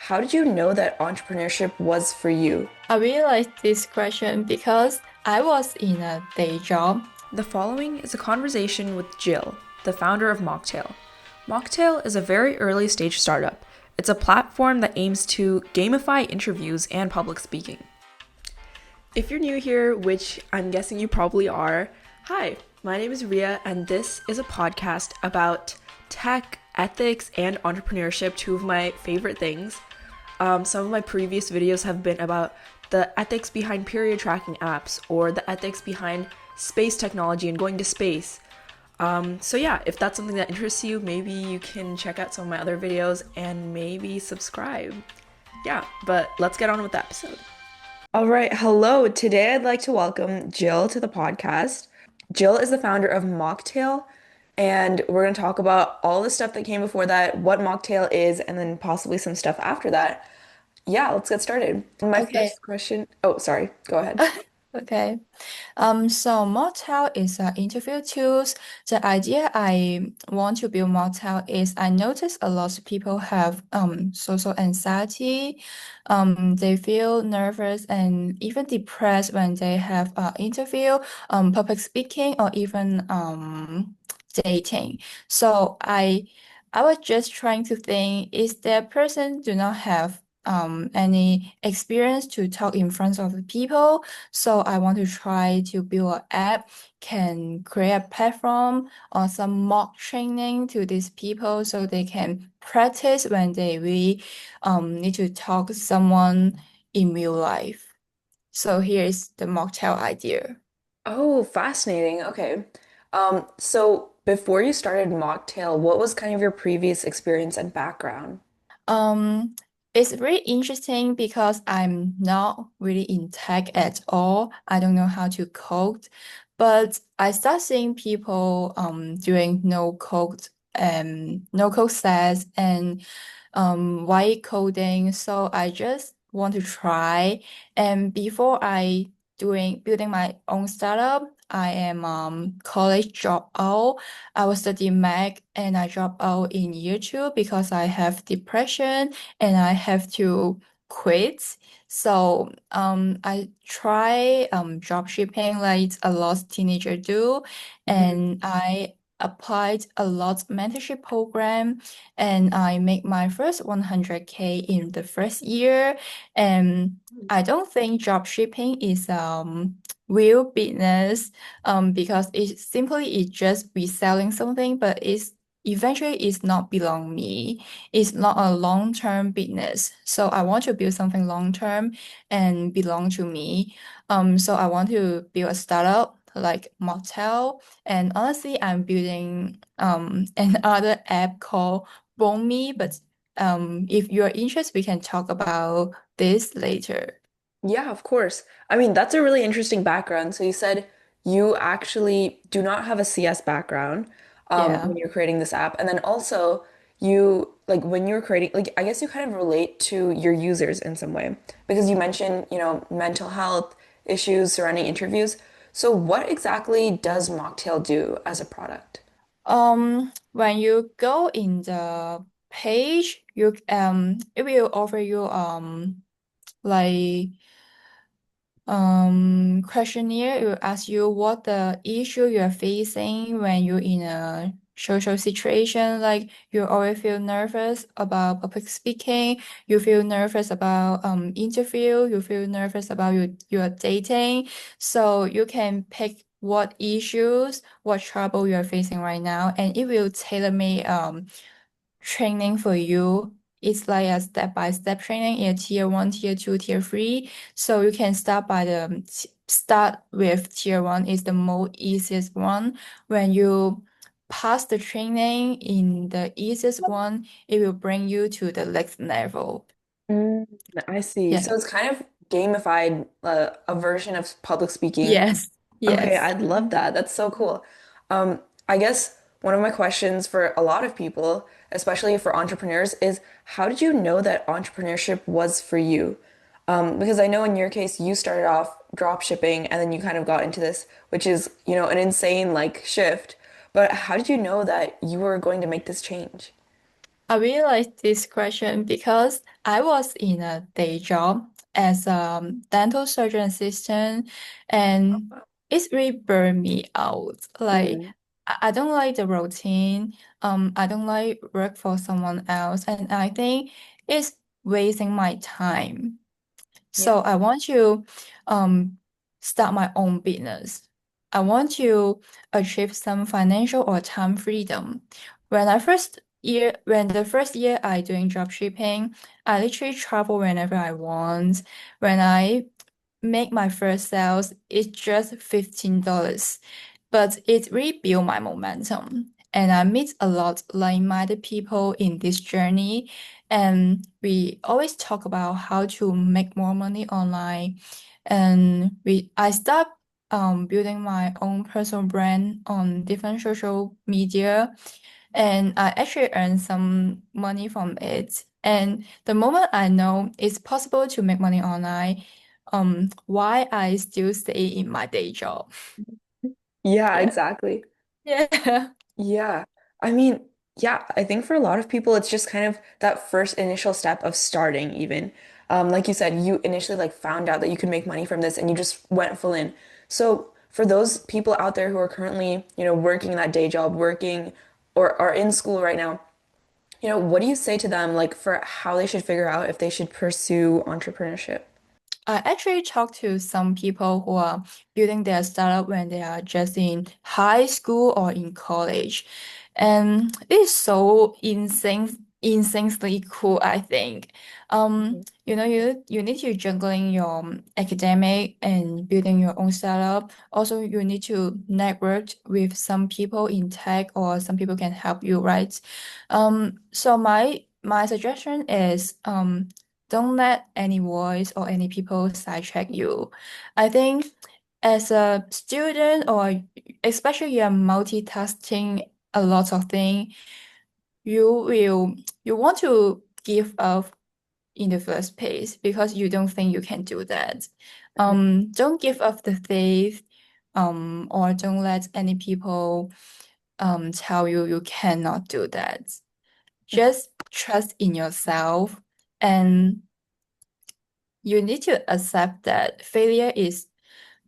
how did you know that entrepreneurship was for you? I really like this question because I was in a day job. The following is a conversation with Jill, the founder of Mocktail. Mocktail is a very early stage startup. It's a platform that aims to gamify interviews and public speaking. If you're new here, which I'm guessing you probably are, hi, my name is Rhea, and this is a podcast about tech, ethics, and entrepreneurship, two of my favorite things. Some of my previous videos have been about the ethics behind period tracking apps or the ethics behind space technology and going to space. So yeah, if that's something that interests you, maybe you can check out some of my other videos and maybe subscribe. Yeah, but let's get on with the episode. All right, hello. Today I'd like to welcome Jill to the podcast. Jill is the founder of Mocktail, and we're going to talk about all the stuff that came before that, what Mocktail is, and then possibly some stuff after that. Yeah, let's get started. My Okay. first question. Oh, sorry. Go ahead. Okay. So Mocktail is an interview tools. The idea I want to build Mocktail is I notice a lot of people have social anxiety. They feel nervous and even depressed when they have an interview, public speaking, or even dating. So I was just trying to think, is that person do not have any experience to talk in front of the people? So I want to try to build an app, can create a platform or some mock training to these people so they can practice when they really need to talk to someone in real life. So here is the mocktail idea. Oh, fascinating. Okay. So before you started Mocktail, what was kind of your previous experience and background? Um, it's really interesting because I'm not really in tech at all. I don't know how to code, but I start seeing people doing no code sets and white coding. So I just want to try. And before I doing building my own startup, I am college dropout. I was studying Mac and I dropped out in year two because I have depression and I have to quit. So I try job shipping like a lot of teenagers do, Mhm. and I applied a lot mentorship program and I make my first 100K in the first year. And I don't think job shipping is real business because it's just reselling something, but it's not belong me. It's not a long-term business. So I want to build something long-term and belong to me. So I want to build a startup like Mocktail. And honestly, I'm building another app called Me, but if you're interested, we can talk about this later. Yeah, of course. I mean, that's a really interesting background. So you said you actually do not have a CS background Yeah. when you're creating this app. And then also you like when you're creating like I guess you kind of relate to your users in some way because you mentioned, mental health issues surrounding interviews. So what exactly does Mocktail do as a product? When you go in the page, you it will offer you like questionnaire. It will ask you what the issue you are facing when you're in a social situation. Like you always feel nervous about public speaking, you feel nervous about interview, you feel nervous about your dating. So you can pick what issues, what trouble you are facing right now, and it will tailor make training for you. It's like a step-by-step training in tier one, tier two, tier three. So you can start with tier one is the most easiest one. When you pass the training in the easiest one, it will bring you to the next level. Mm, I see. Yeah. So it's kind of gamified, a version of public speaking. Yes. Okay, Yes. I'd love that. That's so cool. I guess one of my questions for a lot of people, especially for entrepreneurs, is how did you know that entrepreneurship was for you? Because I know in your case, you started off drop shipping and then you kind of got into this, which is, an insane like shift. But how did you know that you were going to make this change? I really like this question because I was in a day job as a dental surgeon assistant, and it's really burned me out. Like Mm-hmm. I don't like the routine. I don't like work for someone else, and I think it's wasting my time. So Yeah. I want to um start my own business. I want to achieve some financial or time freedom. When the first year I doing drop shipping, I literally travel whenever I want. When I make my first sales, it's just $15. But it really built my momentum. And I meet a lot like-minded people in this journey. And we always talk about how to make more money online. And I start building my own personal brand on different social media. And I actually earned some money from it. And the moment I know it's possible to make money online, why I still stay in my day job. Yeah, Yeah. exactly. Yeah. Yeah. I mean, yeah, I think for a lot of people, it's just kind of that first initial step of starting, even. Like you said, you initially like found out that you could make money from this and you just went full in. So for those people out there who are currently, working that day job, working or are in school right now, what do you say to them like for how they should figure out if they should pursue entrepreneurship? I actually talked to some people who are building their startup when they are just in high school or in college. And it is so insanely cool, I think. You need to juggling your academic and building your own startup. Also, you need to network with some people in tech or some people can help you, right? So my suggestion is don't let any voice or any people sidetrack you. I think as a student or especially you're multitasking a lot of things, you want to give up in the first place because you don't think you can do that. Mhm. Don't give up the faith, or don't let any people tell you you cannot do that. Just trust in yourself and you need to accept that failure is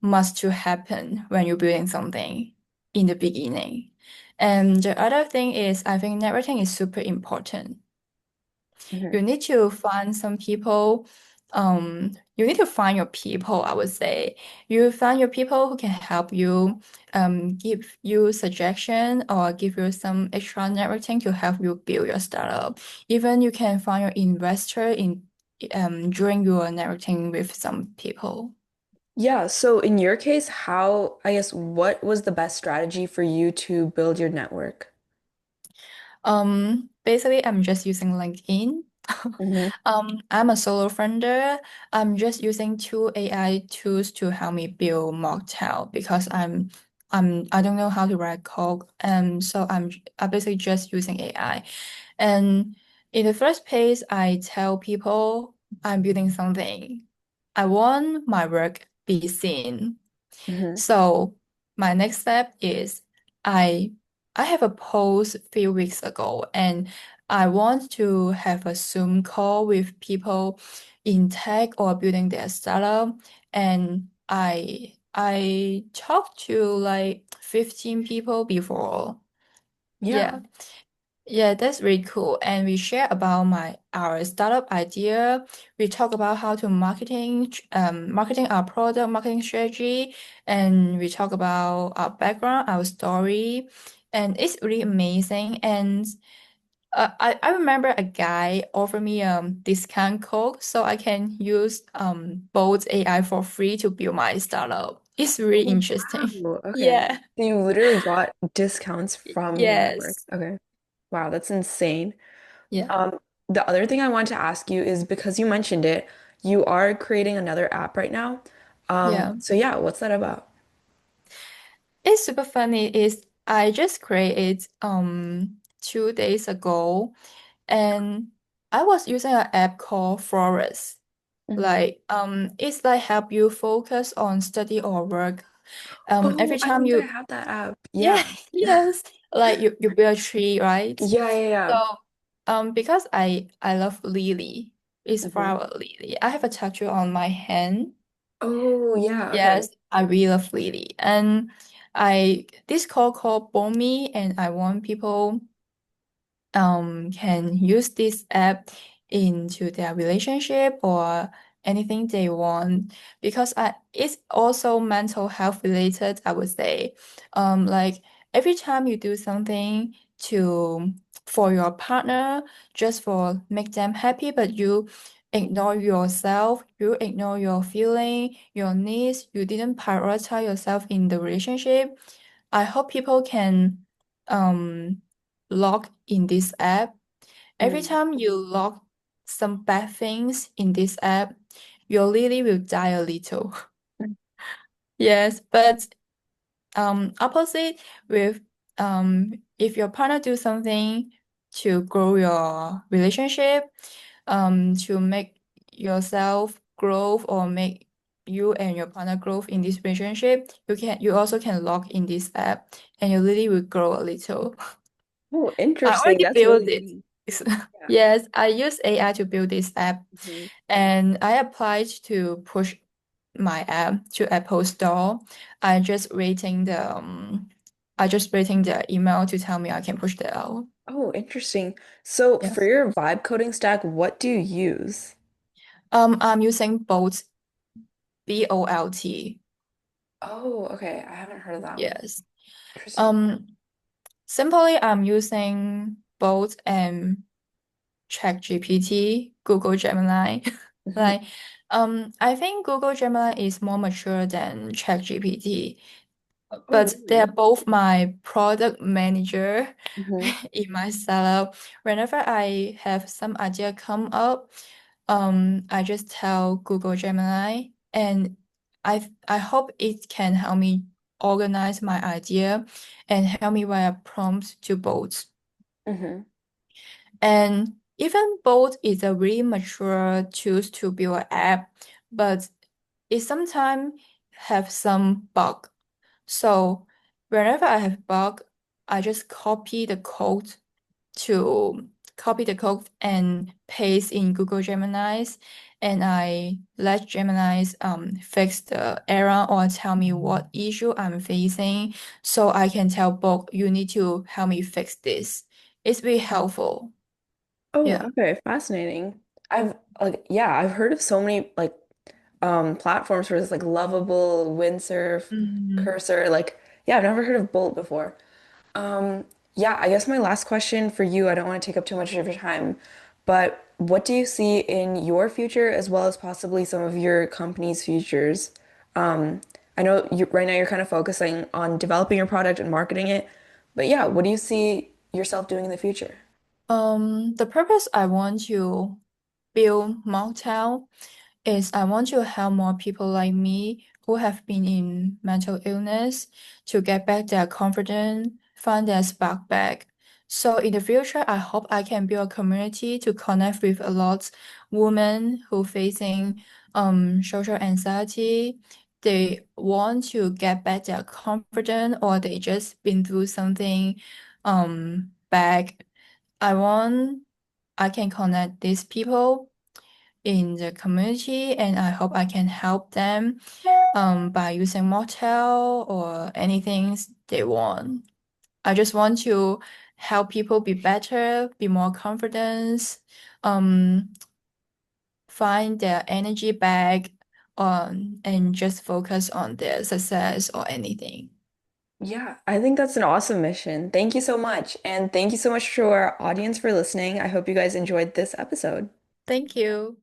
must to happen when you're building something in the beginning. And the other thing is, I think networking is super important. Mhm. You need to find some people, you need to find your people, I would say. You find your people who can help you, give you suggestion or give you some extra networking to help you build your startup. Even you can find your investor in during your networking with some people. Yeah, so in your case, I guess, what was the best strategy for you to build your network? Basically, I'm just using LinkedIn. Hmm. I'm a solo founder. I'm just using two AI tools to help me build Mocktail because I don't know how to write code. So I basically just using AI. And in the first place, I tell people I'm building something. I want my work be seen. Hmm. So my next step is I I have a post a few weeks ago and I want to have a Zoom call with people in tech or building their startup and I talked to like 15 people before. Yeah. Yeah. Yeah, that's really cool. And we share about our startup idea. We talk about how to marketing our product, marketing strategy, and we talk about our background, our story, and it's really amazing. And I remember a guy offered me a discount code so I can use both AI for free to build my startup. It's really Oh, interesting. wow. Okay. Yeah. So you literally got discounts from your network. Yes. Okay. Wow, that's insane. Yeah. The other thing I want to ask you is because you mentioned it, you are creating another app right now. Yeah. So yeah, what's that about? It's super funny is I just created 2 days ago and I was using an app called Forest. Hmm. Like it's like help you focus on study or work. Oh, Every I time think I you have that app. yeah, Yeah. yes. Like you build a tree, right? Yeah, yeah, So yeah. Because I love lily. It's Hmm. flower lily. I have a tattoo on my hand. Oh, yeah, okay. Yes, I really love lily. And I this called Bomi, and I want people can use this app into their relationship or anything they want because it's also mental health related, I would say. Like every time you do something to for your partner just for make them happy, but you ignore yourself, you ignore your feeling, your needs, you didn't prioritize yourself in the relationship. I hope people can um log in this app. Every Mm. time you log some bad things in this app, your lily will die a little. Yes, but opposite with if your partner do something to grow your relationship, to make yourself grow or make you and your partner grow in this relationship, you also can log in this app and your lily will grow a little. Oh, I interesting. already That's built really it. neat. Yeah. Yes, I use AI to build this app, Hmm. and I applied to push my app to Apple Store. I just waiting the I just waiting the email to tell me I can push that out. Oh, interesting. So for Yes. your vibe coding stack, what do you use? I'm using Bolt. Oh, okay. I haven't heard of that one. Yes. Interesting. Um, Simply I'm using Bolt and ChatGPT, Google Gemini. Hmm. Like, I think Google Gemini is more mature than ChatGPT, Oh, but they are really? both my product manager Hmm. in my startup. Whenever I have some idea come up, I just tell Google Gemini, and I hope it can help me organize my idea and help me write a prompt to both. Hmm. And even Bolt is a really mature tools to build an app, but it sometimes have some bug. So whenever I have bug, I just to copy the code and paste in Google Gemini's, and I let Gemini's fix the error or tell me what issue I'm facing, so I can tell both you need to help me fix this. It's really helpful. Oh, Yeah. okay. Fascinating. I've heard of so many platforms for this like Lovable, Windsurf, Mhm. Cursor. Yeah, I've never heard of Bolt before. Um, yeah, I guess my last question for you, I don't want to take up too much of your time, but what do you see in your future as well as possibly some of your company's futures? Um, I know right now you're kind of focusing on developing your product and marketing it, but yeah, what do you see yourself doing in the future? The purpose I want to build Mocktail is I want to help more people like me who have been in mental illness to get back their confidence, find their spark back. So in the future, I hope I can build a community to connect with a lot women who facing social anxiety. They want to get back their confidence or they just been through something bad. I want I can connect these people in the community, and I hope I can help them by using Mocktail or anything they want. I just want to help people be better, be more confident, um, find their energy back and just focus on their success or anything. Yeah, I think that's an awesome mission. Thank you so much. And thank you so much to our audience for listening. I hope you guys enjoyed this episode. Thank you.